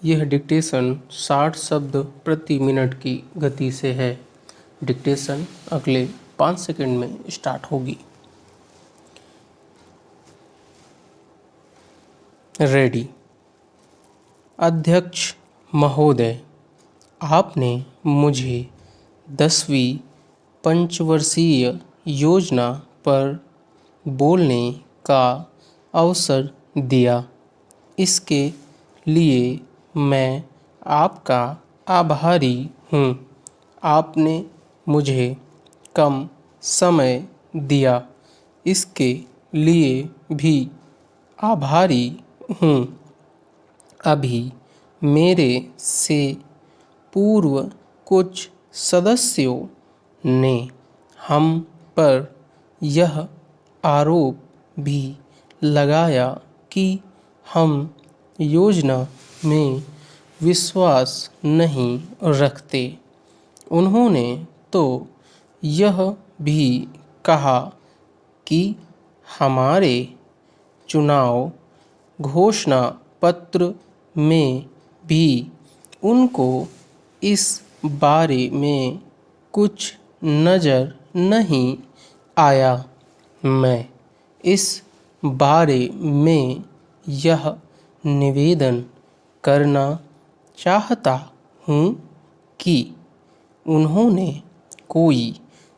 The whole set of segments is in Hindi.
यह डिक्टेशन 60 शब्द प्रति मिनट की गति से है। डिक्टेशन अगले 5 सेकंड में स्टार्ट होगी। रेडी। अध्यक्ष महोदय, आपने मुझे 10वीं पंचवर्षीय योजना पर बोलने का अवसर दिया। इसके लिए मैं आपका आभारी हूँ। आपने मुझे कम समय दिया, इसके लिए भी आभारी हूँ। अभी मेरे से पूर्व कुछ सदस्यों ने हम पर यह आरोप भी लगाया कि हम योजना में विश्वास नहीं रखते। उन्होंने तो यह भी कहा कि हमारे चुनाव घोषणा पत्र में भी उनको इस बारे में कुछ नज़र नहीं आया। मैं इस बारे में यह निवेदन करना चाहता हूँ कि उन्होंने कोई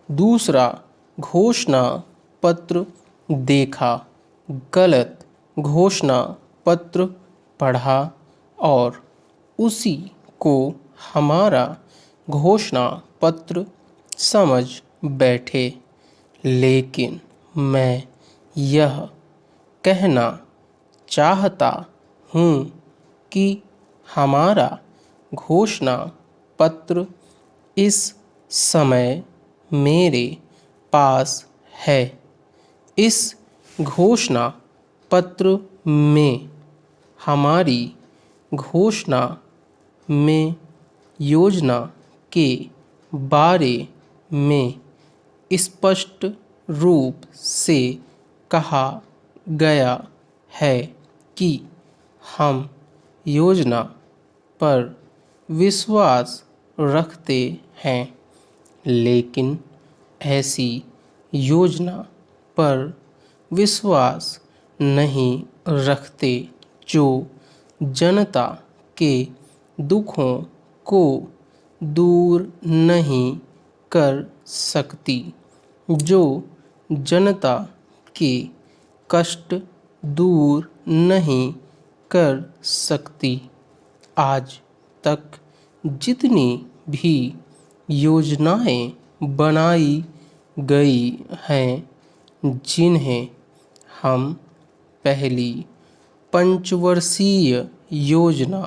दूसरा घोषणा पत्र देखा, गलत घोषणा पत्र पढ़ा और उसी को हमारा घोषणा पत्र समझ बैठे। लेकिन मैं यह कहना चाहता हूँ कि हमारा घोषणा पत्र इस समय मेरे पास है। इस घोषणा पत्र में हमारी घोषणा में योजना के बारे में स्पष्ट रूप से कहा गया है कि हम योजना पर विश्वास रखते हैं, लेकिन ऐसी योजना पर विश्वास नहीं रखते जो जनता के दुखों को दूर नहीं कर सकती, जो जनता के कष्ट दूर नहीं कर सकती। आज तक जितनी भी योजनाएं बनाई गई हैं, जिन्हें हम पहली पंचवर्षीय योजना,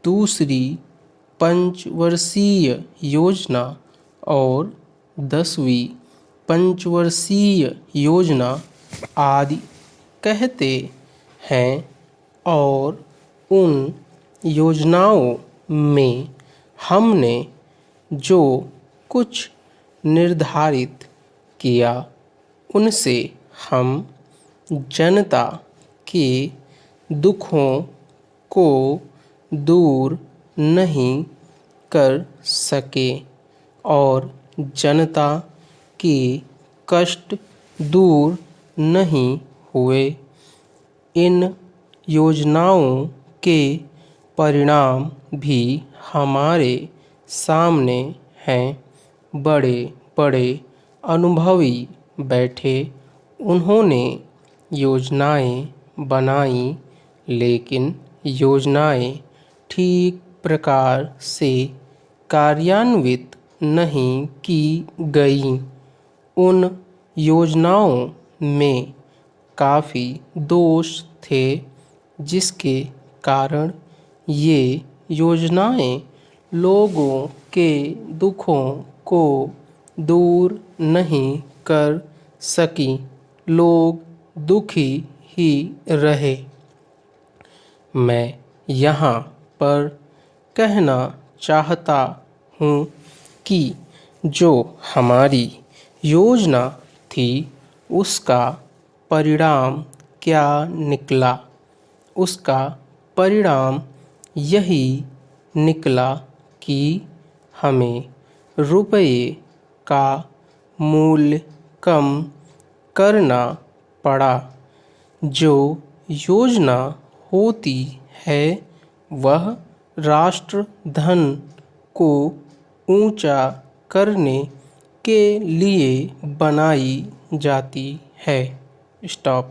दूसरी पंचवर्षीय योजना और 10वीं पंचवर्षीय योजना आदि कहते हैं, और उन योजनाओं में हमने जो कुछ निर्धारित किया, उनसे हम जनता के दुखों को दूर नहीं कर सके और जनता के कष्ट दूर नहीं हुए। इन योजनाओं के परिणाम भी हमारे सामने हैं। बड़े बड़े अनुभवी बैठे, उन्होंने योजनाएं बनाई, लेकिन योजनाएं ठीक प्रकार से कार्यान्वित नहीं की गईं। उन योजनाओं में काफ़ी दोष थे, जिसके कारण ये योजनाएं लोगों के दुखों को दूर नहीं कर सकीं। लोग दुखी ही रहे। मैं यहाँ पर कहना चाहता हूँ कि जो हमारी योजना थी, उसका परिणाम क्या निकला। उसका परिणाम यही निकला कि हमें रुपये का मूल्य कम करना पड़ा। जो योजना होती है वह राष्ट्र धन को ऊंचा करने के लिए बनाई जाती है। स्टॉप।